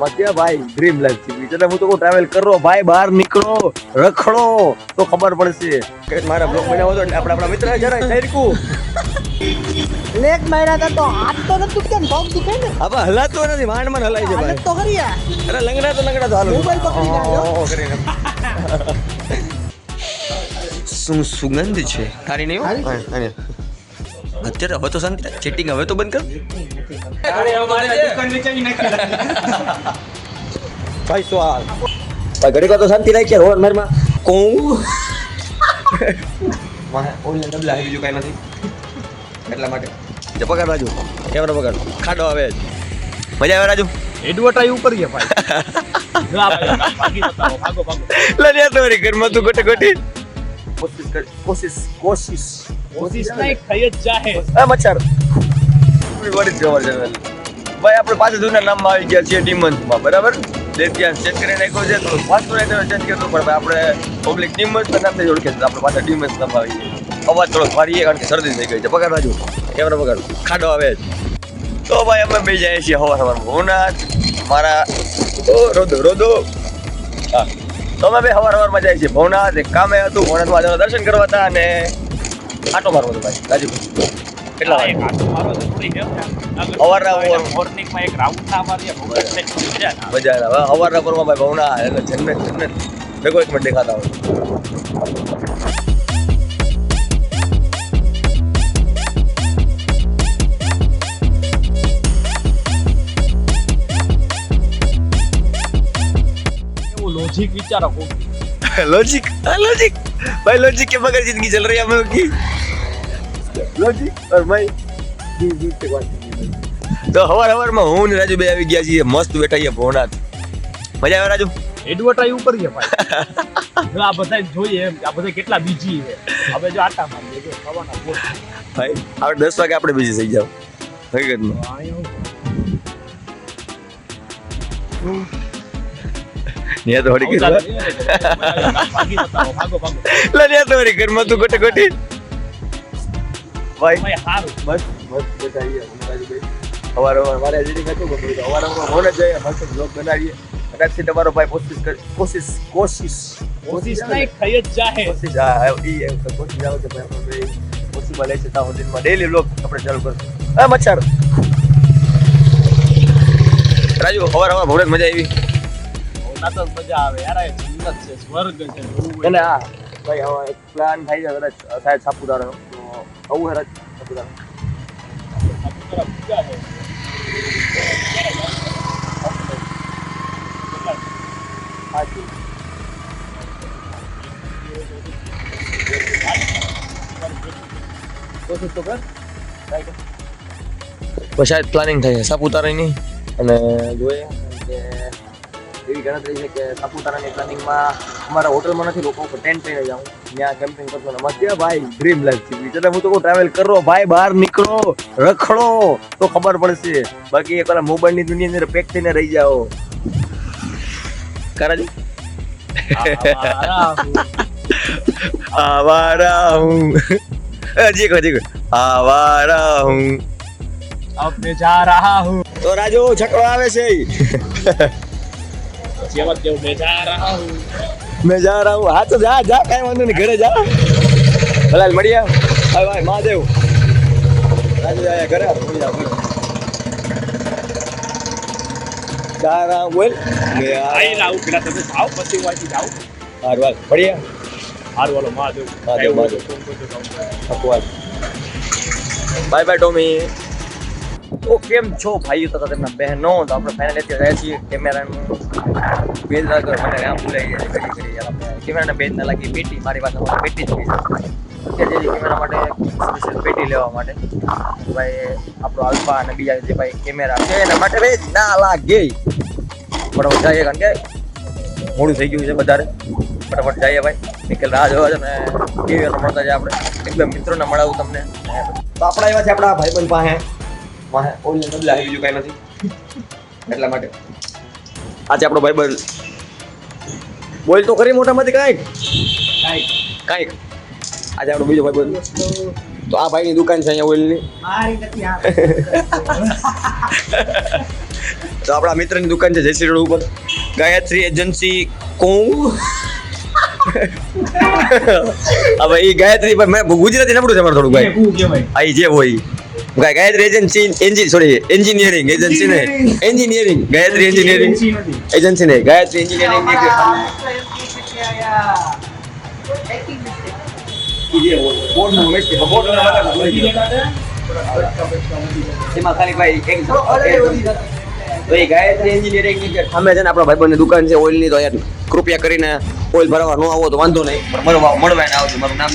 મધ્ય ભાઈ dream life જીવી એટલે હું તો કહું ટ્રાવેલ કરો ભાઈ, બહાર નીકળો, રખડો તો ખબર પડશે કે મારા બ્લોગ બનાવો તો આપણા મિત્ર જરા સરકું લેગ માર્યા હતા તો હાથ તો નતું કેમ પગ દુખે ને હવે હલાતો નથી, માંડ હલાય છે હાલત ભાઈ. તો કર્યા અરે લંગડા તો હાલો મોબાઈલ પકડી નાખ્યો. કરીને શું સુગંધ છે તારી નહીં સારી છે. અત્યારે હવે તો શાંતિ ચેટિંગ હવે તો બંધ કર ભાઈ સ્વાલ ભાઈ ઘડીક વાર તો શાંતિ રાખી રોડ મારમાં કોણ ઓનલાઈન ડબલા આવી બીજું કાંઈ નથી એટલા માટે જે પગાર રાજુ કેમેરા પગાર ખાડો આવે મજા આવે રાજુ એડવર્ટાઈઝ ઉપર ગયા ભાઈ લા ભાઈ ભાગી બતાવો ભાગો લડિયા તમારી ઘરમાં તું ગોટે ગોટી કોશિશ કોશિશ નહીં થઈ જ જાહે આ મચ્છર આપણી વડી જવર જનરલ ભાઈ આપણે પાછા જૂના નામમાં આવી ગયા છીએ ડીમન્સમાં બરાબર જે ત્યાં ચેન્જ કરી નાખ્યો છે તો પાછું નહીં ચેન્જ કરવું પડે આપણે પબ્લિક ડીમન્સના નામથી ઓળખે છે આપણે પાછા ડીમન્સ નામ આવી ગયા અવાજ થોડો ભારી કારણ કે શરદી થઈ ગઈ છે પગાર બાજુ કેમેરા પગાર ખાડો આવે તો ભાઈ અમે બે જઈએ છીએ હવારમાં ભવનાથ મારા રોદો હા તો અમે બે હવારમાં જઈએ છીએ ભવનાથ એક કામે હતું ભવનાથમાં જવાનું દર્શન કરવા હતા અને આટો મારવો હતો ભાઈ રાજુ કેટલા એક વાગે આટો મારો તો થઈ ગયો અવારનવાર મોર્નિંગમાં એક રાઉન્ડ ના મારીએ મજા ના મજા આવે હવારના પરમાં ભાઈ ભવનાથ એટલે જન્નત ભેગો એક મિનિટ દેખાતા હોય लॉजिक विचार रखो लॉजिक भाई लॉजिक के बगैर जिंदगी चल रही है हम लोग की लॉजिक और भाई तो हवार में હું ને રાજુ બે આવી ગયા છીએ મસ્ત બેઠા છીએ ભવનાથ મજા આવે રાજુ એડવર્ટાઈઝ ઉપર ગયા ભાઈ આ બધા જોઈએ એમ આ બધા કેટલા બીજી છે હવે જો આટા મારી જો ખાવાના બોલ ભાઈ આપણે 10 વાગે આપણે બીજી થઈ જાવ હકીકતમાં ને તો હડી કે ભાગી બતાવો ભાગો લડિયા તમારી ઘરમાં તું ગોટે ગોટી ભાઈ ભાઈ હારું મસ્ત બેઠા છીએ હવાર મારે હજી નથી બપોર હવારમાં મોને જઈએ મસ્ત બ્લોગ બનાવીએ કદાચથી તમારો ભાઈ કોશિશ કોશિશ નહીં થઈ જ જાહે કોશિશ કોશિશ આવે છે ભાઈ આપણે પોસિબલ છે ત્યાં સુધીમાં ડેલી બ્લોગ આપણે ચાલુ કરશું હા મચ્છર રાજુ હવાર ભવનાથ મજા આવી ના તો મજા આવે યાર આ જન્નત છે સ્વર્ગ છે અને હા ભાઈ હવે એક પ્લાન થાય છે કદાચ સાહેબ સાપુતારાનો તો આવું હે સાપુતારા શાયદ પ્લાનિંગ થાય છે સાપુતારાની અને જોઈએ કે એવી ગણતરી છે કે સાપુતારાની પ્લાનિંગમાં અમારા હોટલમાં નથી લોકો ટેન્ટ લઈને જાઉં ત્યાં કેમ્પિંગ કરશો મધ્ય ભાઈ ડ્રીમ લાઈફ જીવી એટલે હું તો કહું ટ્રાવેલ કરો ભાઈ, બહાર નીકળો, રખડો તો ખબર પડશે બાકી એક વાર મોબાઈલની દુનિયાની અંદર પેક થઈને રહી જાઓ કરાજી આવારા હું હજી આવારા હું अब मैं जा रहा हूँ તો રાજુ છકડો આવે છે जेवत देव मैं जा रहा हूँ मैं जा रहा हूँ हाँ तो जा काई वांधो नहीं घरे जा भला મળીએ ભાઈ ભાઈ મહાદેવ રાજુ આયા ઘરે जा रहा हूँ बोल मैं आई लाऊं પેલા તમે જાઓ પછી વાંચી જાઓ હાર વાત મળીએ હારું વાલો મહાદેવ મહાદેવ. ભગવાન બાય બાય ટોમી તો કેમ છો ભાઈઓ તથા તેમના બહેનો તો આપણે ફાઇનલ અત્યારે રહ્યા છીએ કેમેરાનું બેઝ રાખો મને આમ ભૂલાઈ જાય કરી આપણે કેમેરાના બેઝ ના લાગી પેટી મારી પાસે પેટી જ છે અત્યારે જે કેમેરા માટે સ્પેશિયલ પેટી લેવા માટે ભાઈ આપણો આલ્ફા અને બીજા જે ભાઈ કેમેરા છે એના માટે બેઝ ના લાગે ફટાફટ જઈએ કારણ કે મોડું થઈ ગયું છે વધારે ફટાફટ જઈએ ભાઈ નિકલ રાહ જોવા છે ને કેવી મળતા જાય આપણે એકદમ મિત્રોને મળાવું તમને તો આપણા એવા છે આપણા ભાઈબંધ પાસે ઓનલાઈન ડબલા આવી બીજું કાંઈ નથી એટલા માટે આજે આપણો ભાઈબંધ બોલ તો ખરી મોટામાંથી કાંઈક આજે આપણો બીજો ભાઈબંધ તો આ ભાઈની દુકાન છે અહીંયા ઓઇલની તો આપણા મિત્રની દુકાન છે જેસી રોડ ઉપર ગાયત્રી એજન્સી કોણ હવે એ ગાયત્રી પર મેં ગુજરાતી નબળું છે મારું થોડું ભાઈ શું કહેવાય આ જે હોય ગાયત્રી એજન્સી એન્જિનિયરિંગ એજન્સી ને એન્જિનિયરિંગ ગાયત્રી એન્જિનિયરિંગ એજન્સી ને ગાયત્રી એન્જિનિયરિંગ એમાં ખાલી ભાઈ એક તો એ ગાયત્રી એન્જિનિયરિંગ ની જે સામે છે ને આપણા ભાઈબંધની દુકાન છે ઓઇલની તો યાર કૃપયા કરીને ઓઇલ ભરવા ન આવો તો વાંધો નહીં પણ મળવા ને આવજો મારું નામ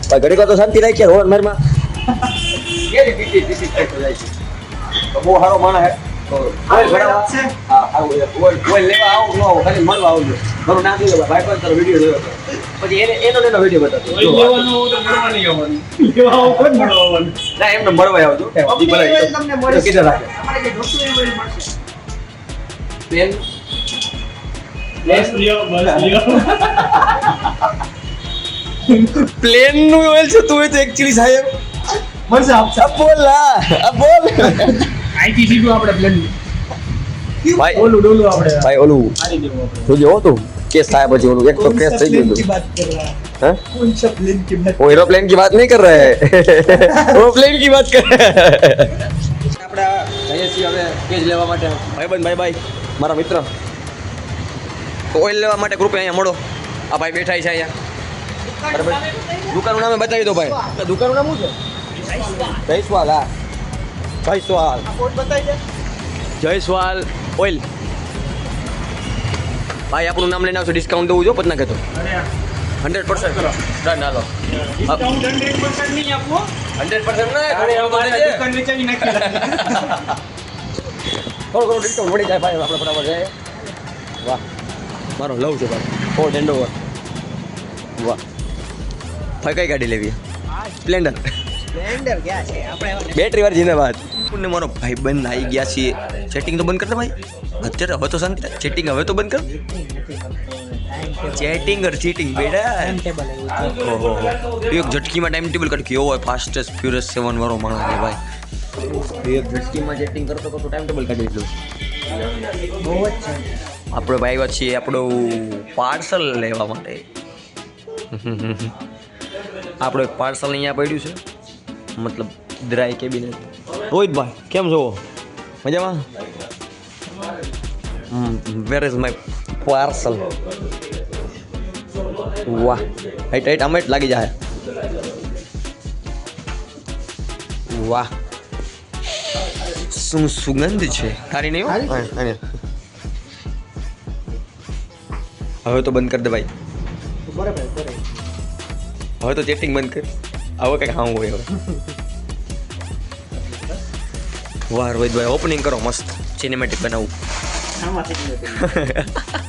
ભાઈ ઘડીક તો શાંતિ રાખીએ રોડ મારમાં બહુ સારો માણસ હે તો ઓઇલ ભરાવા હા ઓઇલ લેવા આવો ન આવો ખાલી મળવા આવજો મારું નામ દીધો ભાઈ પણ તારો વિડીયો જોયો પછી એનો વિડીયો બતાવજો લેવાનું તો મળવા નહીં આવવાનું લેવા આવો કોણ મળવા આવવાનું ના એમને મળવા આવજો તમને મળે કીધા રાખે તમારે જે જોતું હોય એ મળશે પ્લેન બસ લ્યો પ્લેન નું ઓઇલ છે તું તો એક્ચ્યુઅલી સાહેબ મળશે આપશે બોલ આ બોલ આઈટી સીધું આપણે પ્લેન ભાઈ ઓલું ડોલું આપણે ભાઈ ઓલું હારી દેવું આપણે જોજો હો તું केस था बच्चे लोग एक तो केस થઈ ગયું की बात कर रहा है हैं कौन सा प्लेन की बात वो एरोप्लेन की बात नहीं कर रहे हैं वो प्लेन की बात कर रहे हैं આપણે જઈએ છીએ હવે કેજ લેવા માટે ભાઈબંધ ભાઈ મારા મિત્ર તો ઓઇલ લેવા માટે કૃપયા અહીંયા મળો આ ભાઈ બેઠા છે અહીંયા બરાબર દુકાનનું નામે બતાવી દો ભાઈ દુકાનનું નામ શું છે જયસ્વાલ હા જયસ્વાલ कोड बताइए જયસ્વાલ ઓઇલ ભાઈ આપણું નામ લઈને આવશો ડિસ્કાઉન્ટ દેવું જો પતના કહેતો 100% ડન હાલો ડિસ્કાઉન્ટ 100% નહીં આપો 100% ના અરે અમારે દુકાન વેચાવી નાખી થોડું ડિસ્કાઉન્ટ મળી જાય ભાઈ આપણે બરાબર છે વાહ મારો લવ છે ભાઈ ફોર્ડ એન્ડોવર વાહ ભાઈ કઈ ગાડી લેવી સ્પ્લેન્ડર स्प्लेंडर क्या है આપણે બેટરી વાળી જીંદાબાદ ને મારો ભાઈ બંધ આવી ગયા છીએ ચેટિંગ તો બંધ કર દે ભાઈ અત્યારે હવે તો શાંતિ ચેટિંગ હવે તો બંધ કર ચેટિંગ और चीटिंग बेटा टाइम टेबल है वो ओहो एक झटकी में टाइम टेबल कट कियो હોય ફાસ્ટેસ્ટ ફ્યુરિયસ 7 વાળો માણસ છે ભાઈ એક झटकी માં ચેટિંગ કરતો તો ટાઈમ ટેબલ કાઢી લીધું બહુ જ છે આપણે ભાઈ આવ્યા છીએ આપણું પાર્સલ લેવા માટે આપણું એક પાર્સલ અહીંયા પડ્યું છે મતલબ ડ્રાય કેબિનેટ રોહિતભાઈ કેમ છો મજામાં વેર ઇઝ માય પાર્સલ વાહ હાઈટ હાઈટ આમ જ લાગી જાય વાહ શું સુગંધ છે સારી નહીં હો? હા, હવે તો બંધ કર દે ભાઈ બરાબર બરાબર હવે તો ચેટિંગ બંધ કર હવે કંઈક ખાવું હોય હવે વાહ રોહિતભાઈ ઓપનિંગ કરો મસ્ત સિનેમેટિક બનાવું આમાંથી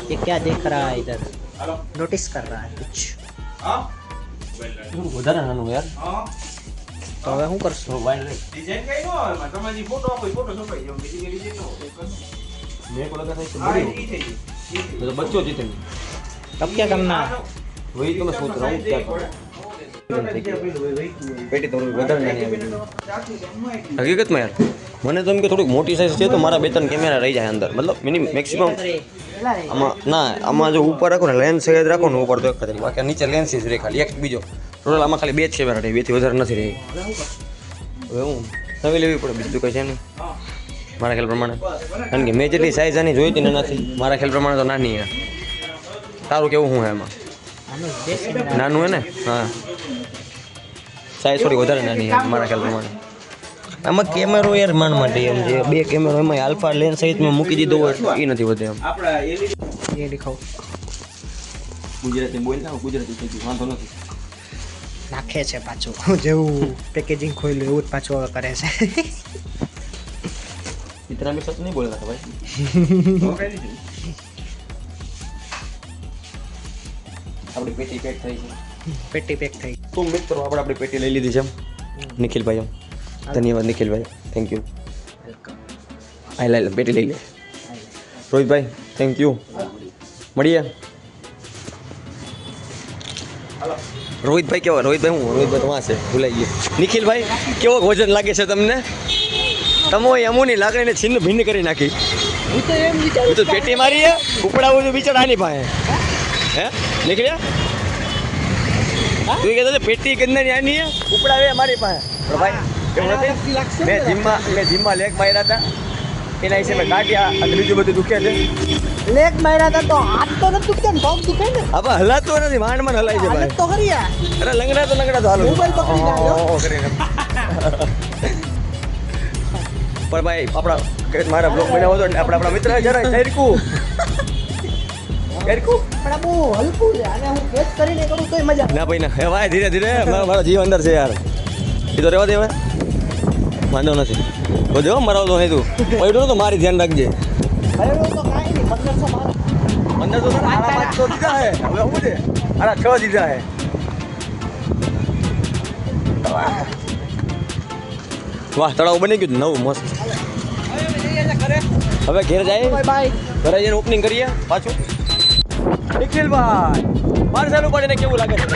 ये क्या देख रहा है इधर नोटिस कर रहा है कुछ વધારે નાનું યાર તો હવે શું કરશું ડિઝાઇન કઈ નો આવે તમારી ફોટો આપો ફોટો છપાઈ જાવ બીજી કઈ ડિઝાઇન નો મેં को लगा था कि હા बड़ी ઈ થઈ ગઈ तो बच्चों जीतेंगे तब क्या करना है वही तो मैं सोच रहा हूँ क्या करूं પેટી થોડી વધારે નાની આવી હકીકતમાં યાર મને તો એમ કે થોડીક મોટી સાઈઝ છે તો મારા બે ત્રણ કેમેરા રહી જાય અંદર મતલબ મેક્સિમમ આમાં ના આમાં જો ઉપર રાખો ને લેન્સ સહેજ રાખો ને ઉપર તો એક જ બાકી નીચે લેન્સ જ રહે ખાલી એક બીજો ટોટલ આમાં ખાલી બે જ કેમેરા રહે બેથી વધારે નથી રહી હવે હું નવી લેવી પડે બીજું કંઈ છે નહીં મારા ખ્યાલ પ્રમાણે કારણ કે મેં જેટલી સાઈઝ આની જોઈતી ને નથી મારા ખ્યાલ પ્રમાણે તો નાની હે તારું કેવું શું હે એમાં નાનું હે ને હા સાઈઝ થોડી વધારે નાની છે મારા ખ્યાલ પ્રમાણે. આમાં કેમેરો યાર માંડ માટે એમ છે, બે કેમેરો એમાં આલ્ફા લેન્સ સહિતમાં મૂકી દીધો હોય એ નથી વધે એમ. એ દેખાવ ગુજરાતી બોલ ના, ગુજરાતી થઈ ગયું, વાંધો નથી. નાખે છે પાછું જેવું પેકેજિંગ ખોલ્યું એવું જ પાછું હવે કરે છે. इतना भी सच नहीं बोल रहा था भाई. આપણી પેટી પેક થઈ છે. પેટી પેક થઈ. તો મિત્રો આપણે આપણી પેટી લઈ લીધી છે નિખિલભાઈ. ધન્યવાદ નિખિલભાઈ, થેન્ક યુ. આ લઈ લે પેટી લઈ લે. રોહિતભાઈ થેન્ક યુ. મળીએ. રોહિતભાઈ કેવો? રોહિતભાઈ હું રોહિતભાઈ તો વાં છે, ભૂલાઈ ગયો. નિખિલભાઈ કેવો ભોજન લાગે છે તમને? તમે યમુની લાકડીને છીન્ન ભિન્ન કરી નાખી. હું તો એમ વિચારું તો પેટી મારી હે, ઉપડાવું તો બિચારા આની પાસે હે નીકળ્યા. તું કહેતો પેટી ગંદાની આની હે, ઉપડાવે મારી પાસે. પણ ભાઈ એવું નથી. મેં જીમમાં લેગ માર્યા હતા એના વિશે મેં કાઢ્યા અને બીજું બધું દુખે છે. લેગ માર્યા હતા તો હાથ તો નથી દુખે ને પગ દુખે ને. હવે હલાતો નથી, માંડ હલાય છે ભાઈ. હાલત તો ખરી આ. અરે લંગડા તો હાલો મોબાઈલ પકડી નાખ્યો. કરીને. પણ ભાઈ આપણા મારા બ્લોગ બનાવો તો આપણા મિત્ર જરા હેરકુ પણ આ બહુ હલકું છે અને હું કેચ કરીને કરું તોય મજા. ના ભાઈ ના હવે ભાઈ ધીરે ધીરે મારો જીવ અંદર છે યાર. એ તો રહેવા દે હવે, વાંધો નથી. બધો મરાવતો નહીં તું પડ્યું તો મારી ધ્યાન રાખજે. હવે તો કાંઈ નહીં 1500 મારો. 1500 સાડા 5 તો દીધા હે, હવે શું છે સાડા 6 દીધા હે. વાહ તળાવ બની ગયું નવું મસ્ત. હવે ઘેર જાય, બાય બાય. ઘરે જઈને ઓપનિંગ કરીએ પાછું. નિખિલભાઈ મારે ચાલુ પાડીને કેવું લાગે છે?